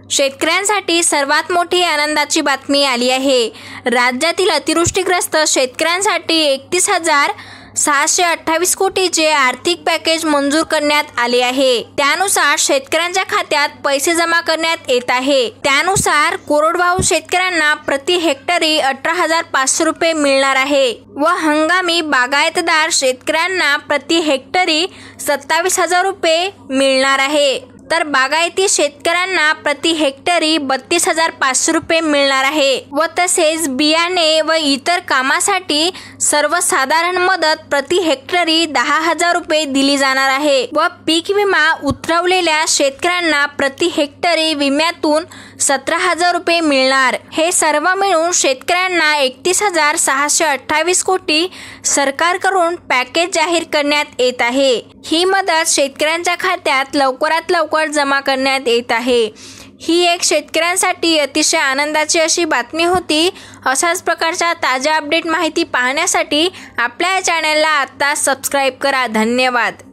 शेतकऱ्यांसाठी सर्वात मोठी आनंदाची बातमी आली आहे। राज्यातील अतिवृष्टीग्रस्त शेतकऱ्यांसाठी 31,628 कोटीचे आर्थिक पॅकेज मंजूर करण्यात आले आहे। त्यानुसार शेतकऱ्यांच्या खात्यात पैसे जमा करण्यात येत आहे। त्यानुसार कोरडवाहू शेतकऱ्यांना प्रति हेक्टरी 18,500 रुपये मिळणार आहे व हंगामी बागायतदार शेतकऱ्यांना प्रति हेक्टरी 27,000 रुपये मिळणार आहे, तर बागायती शेतकऱ्यांना प्रति हेक्टरी 32,500 रुपये मिळणार आहे व तसेच बियाणे व इतर कामासाठी सर्वसाधारण मदत प्रति हेक्टरी 10,000 रुपये दिली जाणार आहे व पीक विमा उतरवलेल्या शेतकऱ्यांना प्रति हेक्टरी विम्यातून 17,000 रुपये मिळणार। हे सर्व मिळून शेतकऱ्यांना 31,628 कोटी सरकारकडून पॅकेज जाहीर करण्यात येत आहे। ही मदत शेतकऱ्यांच्या खात्यात लवकरात लवकर जमा करण्यात येत आहे। ही एक शेतकऱ्यांसाठी अतिशय आनंदाची अशी बातमी होती। अशाच प्रकारच्या ताज्या अपडेट माहिती पाहण्यासाठी आपल्या चॅनलला आता सबस्क्राईब करा। धन्यवाद।